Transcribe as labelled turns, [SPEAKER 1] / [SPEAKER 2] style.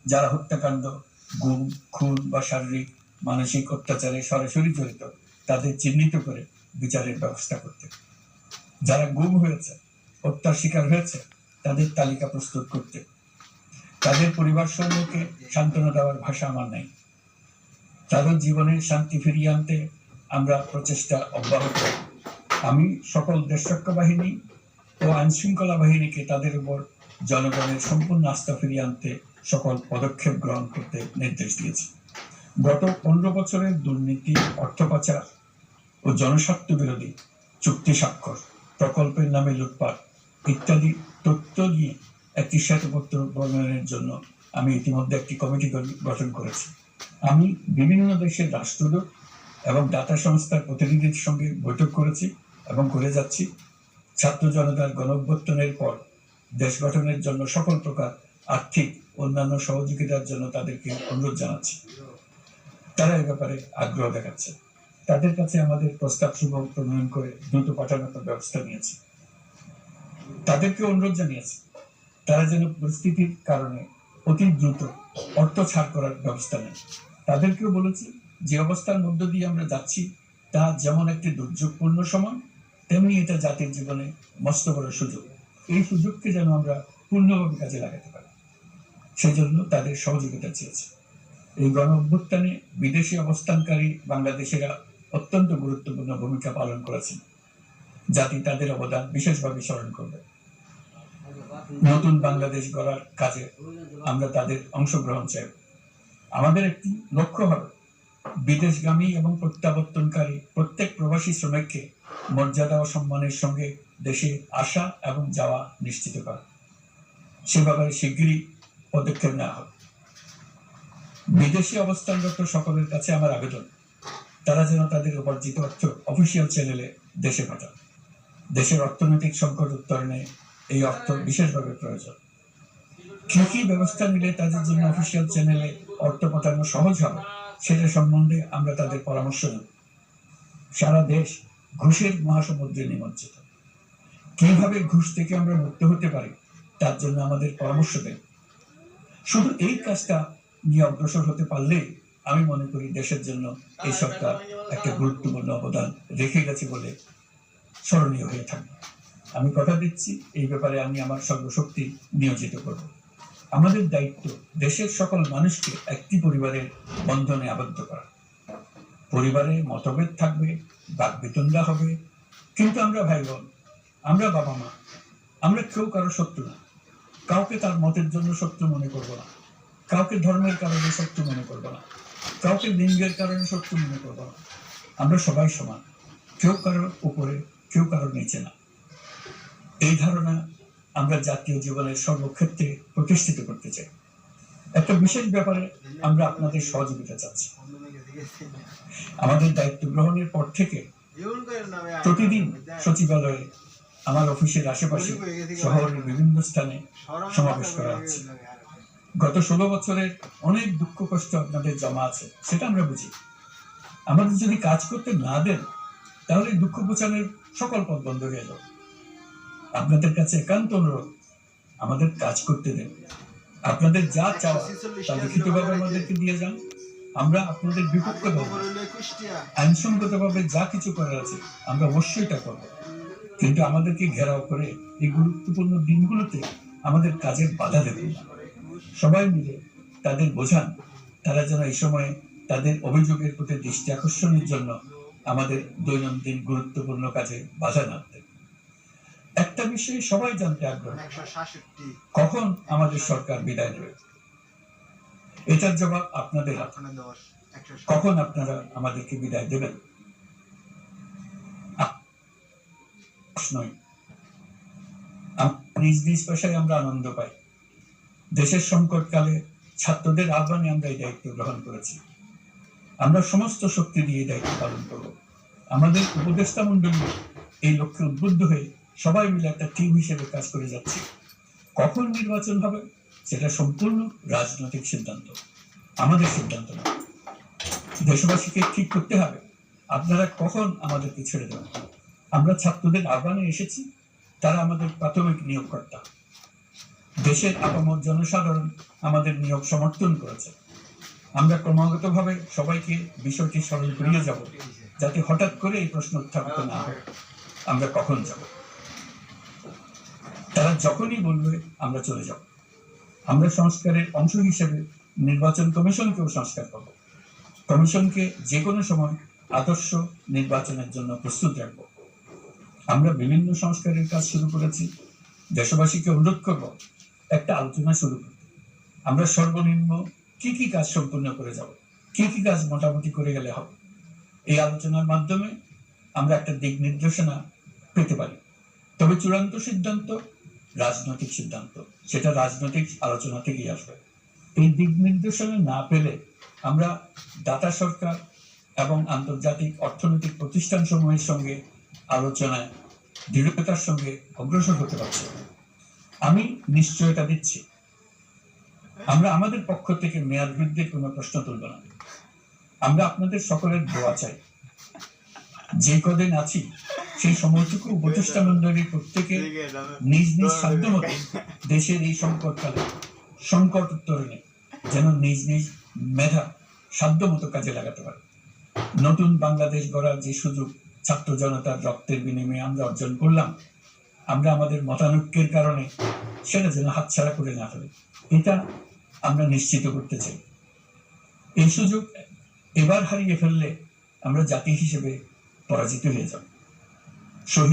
[SPEAKER 1] যারা হত্যাকাণ্ড, গুম, খুন বা শারীরিক মানসিক অত্যাচারে সরাসরি জড়িত তাদের চিহ্নিত করে বিচারের ব্যবস্থা করতে, যারা গুম হয়েছে, হত্যার শিকার হয়েছে তাদের তালিকা প্রস্তুত করতে, তাদের পরিবার সমূহকে সান্ত্বনা দেওয়ার ভাষা আমার নাই। তাদের জীবনে শান্তি ফিরিয়ে আনতে আমরা প্রচেষ্টা অব্যাহত। আমি সকল দেশরক্ষা বাহিনী ও আইন শৃঙ্খলা বাহিনীকে তাদের উপর জনগণের সম্পূর্ণ আস্থা ফিরিয়ে আনতে সকল পদক্ষেপ গ্রহণ করতে নির্দেশ দিয়েছি। গত 15 বছরের দুর্নীতি, অর্থ পাচার ও জনস্বার্থ বিরোধী চুক্তি স্বাক্ষর, প্রকল্পের নামে লুটপাট ইত্যাদি তথ্য নিয়ে একটি শ্বেতপত্র প্রণয়নের জন্য আমি ইতিমধ্যে একটি কমিটি গঠন করেছি। আমি বিভিন্ন দেশের রাষ্ট্রদূত এবং দাতা সংস্থার প্রতিনিধিদের সঙ্গে বৈঠক করেছি এবং করে যাচ্ছি। ছাত্র জনতার গণঅভ্যুত্থানের পর দেশ গঠনের জন্য সকল প্রকার আর্থিক অন্যান্য সহযোগিতার জন্য তাদেরকে অনুরোধ জানাচ্ছি। তারা এ ব্যাপারে আগ্রহ দেখাচ্ছে। তাদের কাছে আমাদের প্রস্তাব সমূহ প্রণয়ন করে দ্রুত পাঠানোর ব্যবস্থা নিয়েছি। তাদেরকে অনুরোধ জানিয়েছি তারা যেন পরিস্থিতির কারণে অতি দ্রুত অর্থ ছাড় করার ব্যবস্থা নেয়। তাদেরকেও বলেছি যে অবস্থার মধ্য দিয়ে আমরা যাচ্ছি তা যেমন একটি দুর্যোগপূর্ণ সময়, তেমনি এটা জাতির জীবনে মস্ত বড় সুযোগ। এই সুযোগকে যেন আমরা পূর্ণভাবে কাজে লাগাতে পারি, সেজন্য তাদের সহযোগিতা চেয়েছে। এই গণ অভ্যুত্থানে বিদেশি অবস্থানকারী বাংলাদেশিরা অত্যন্ত গুরুত্বপূর্ণ ভূমিকা পালন করেছেন। জাতি তাদের অবদান বিশেষভাবে স্মরণ করবে। নতুন বাংলাদেশ গড়ার কাজে আমরা তাদের অংশগ্রহণ চাই। আমাদের একটি লক্ষ্য হবে বিদেশগামী এবং প্রত্যাবর্তনকারী প্রত্যেক প্রবাসী শ্রমিককে মর্যাদা ও সম্মানের সঙ্গে দেশে আসা এবং যাওয়া নিশ্চিত করা। সে ব্যাপারে শিগগিরই পদক্ষেপ নেওয়া হবে। বিদেশি অবস্থানরত সকলের কাছে আমার আবেদন, তারা যেন তাদের উপার্জিত অর্থ অফিসিয়াল চ্যানেলে দেশে পাঠান। দেশের অর্থনৈতিক সংকট উত্তরণে এই অর্থ বিশেষভাবে প্রয়োজন। কি কি ব্যবস্থা নিলে তাদের জন্য অফিসিয়াল চ্যানেলে অর্থ পাঠানো সহজ হবে সেটা সম্বন্ধে আমরা তাদের পরামর্শ নেব। সারা দেশ ঘুষের মহাসমুদ্রে নিমজ্জিত। কিভাবে ঘুষ থেকে আমরা মুক্ত হতে পারি তার জন্য আমাদের পরামর্শ দেন। শুধু এই কাজটা নিয়ে অগ্রসর হতে পারলে আমি মনে করি দেশের জন্য এই সরকার একটা গুরুত্বপূর্ণ অবদান রেখে গেছে বলে স্মরণীয় হয়ে থাকবে। আমি কথা দিচ্ছি এই ব্যাপারে আমি আমার সর্বশক্তি নিয়োজিত করব। আমাদের দায়িত্ব দেশের সকল মানুষকে একটি পরিবারের বন্ধনে আবদ্ধ করা। পরিবারে মতভেদ থাকবে, বাকবিতণ্ডা হবে, কিন্তু আমরা ভাই বোন, আমরা বাবা মা, আমরা কেউ কারো শত্রু না। কাউকে তার মতের জন্য শত্রু মনে করব না, কাউকে ধর্মের কারণে শত্রু মনে করব না, কাউকে লিঙ্গের কারণে শত্রু মনে করব না। আমরা সবাই সমান, কেউ কারোর উপরে, কেউ কারোর নিচে না। এই ধারণা আমরা জাতীয় জীবনের সর্বক্ষেত্রে প্রতিষ্ঠিত করতে চাই। একটা বিশেষ ব্যাপারে আমরা আপনাদের সহযোগিতা চাচ্ছি। আমাদের দায়িত্ব গ্রহণের পর থেকে প্রতিদিন সচিবালয়ে, আমার অফিসের আশেপাশে, শহরের বিভিন্ন স্থানে সমাবেশ করা হচ্ছে। গত 16 বছরের অনেক দুঃখ কষ্ট আপনাদের জমা আছে, সেটা আমরা বুঝি। আমাদের যদি কাজ করতে না দেন তাহলে দুঃখ ঘোচানোর সকল পথ বন্ধ হয়ে যাবে। আপনাদের কাছে একান্ত অনুরোধ, আমাদের কাজ করতে দেন। আপনাদের যা চাওয়া তা লিখিতভাবে আমাদেরকে দিয়ে যান। আমরা আপনাদের বিপক্ষে বলব, আইনসঙ্গতভাবে যা কিছু করার আছে আমরা অবশ্যই তা করব, কিন্তু আমাদেরকে ঘেরাও করে এই গুরুত্বপূর্ণ দিনগুলোতে আমাদের কাজের বাধা দেবেন না। সবাই মিলে তাদের বোঝান তারা যেন এই সময়ে তাদের অভিযোগের প্রতি দৃষ্টি আকর্ষণের জন্য আমাদের দৈনন্দিন গুরুত্বপূর্ণ কাজে বাধা না দেন। একটা বিষয়ে সবাই জানতে আগ্রহী, কখন আমাদের সরকার বিদায় নেবে। এটার জবাব আপনাদের হাতে। কখন আপনারা আমাদেরকে বিদায় দেবেন? নিজ নিজ পেশায় আমরা আনন্দ পাই। দেশের সংকটকালে ছাত্রদের আহ্বানে আমরা এই দায়িত্ব গ্রহণ করেছি। আমরা সমস্ত শক্তি দিয়ে দায়িত্ব পালন করব। আমাদের উপদেষ্টা মন্ডলী এই লক্ষ্যে উদ্বুদ্ধ হয়ে সবাই মিলে একটা টিম হিসেবে কাজ করে যাচ্ছি। কখন নির্বাচন হবে সেটা সম্পূর্ণ রাজনৈতিক সিদ্ধান্ত, আমাদের সিদ্ধান্ত না। দেশবাসীকে ঠিক করতে হবে আপনারা কখন আমাদেরকে ছেড়ে দেবেন। আমরা ছাত্রদের আহ্বানে এসেছি, তারা আমাদের প্রাথমিক নিয়োগকর্তা। দেশের আপামর জনসাধারণ আমাদের নিয়োগ সমর্থন করেছে। আমরা ক্রমাগতভাবে সবাইকে বিষয়টি স্মরণ করিয়ে যাব, যাতে হঠাৎ করে এই প্রশ্ন উত্থাপিত না হয়, আমরা কখন যাব। তারা যখনই বলবে আমরা চলে যাব। আমরা সংস্কারের অংশ হিসেবে নির্বাচন কমিশনকেও সংস্কার করব। কমিশনকে যে কোনো সময় আদর্শ নির্বাচনের জন্য প্রস্তুত রাখব। আমরা বিভিন্ন সংস্কারের কাজ শুরু করেছি। দেশবাসীকে অনুরোধ করব একটা আলোচনা শুরু করতে। আমরা সর্বনিম্ন কি কি কাজ সম্পূর্ণ করে যাব, কি কি কাজ মোটামুটি করে গেলে হবে। এই আলোচনার মাধ্যমে আমরা একটা দিক নির্দেশনা পেতে পারি। তবে চূড়ান্ত সিদ্ধান্ত রাজনৈতিক সিদ্ধান্ত, সেটা রাজনৈতিক আলোচনা থেকেই আসবে। এই দিক নির্দেশনা না পেলে আমরা দাতা সরকার এবং আন্তর্জাতিক অর্থনৈতিক প্রতিষ্ঠান সমূহের সঙ্গে আলোচনায় দৃঢ়তার সঙ্গে অগ্রসর হতে পারছি। আমি নিশ্চয়তা দিচ্ছি, আমরা আমাদের পক্ষ থেকে মেয়াদ বৃদ্ধির কোনো প্রশ্ন তুলব না। আমরা আপনাদের সকলের দোয়া চাই। যে কদিন আছি সেই সময়টুকু উপদেষ্টা মন্ডলীর প্রত্যেকে নিজ নিজ সাধ্য মতো দেশের এই সংকটকালে সংকট উত্তরণে যেন নিজ নিজ মেধা সাধ্য মতো কাজে লাগাতে পারে। নতুন বাংলাদেশ গড়ার যে সুযোগ ছাত্র জনতার রক্তের বিনিময়ে আমরা অর্জন করলাম, আমরা আমাদের মতানৈক্যের কারণে সেটা যেন হাতছাড়া করে না ফেলে, এটা আমরা নিশ্চিত করতে চাই। এই সুযোগ এবার হারিয়ে ফেললে আমরা জাতি হিসেবে পরাজিত হয়ে যাব। শহীদ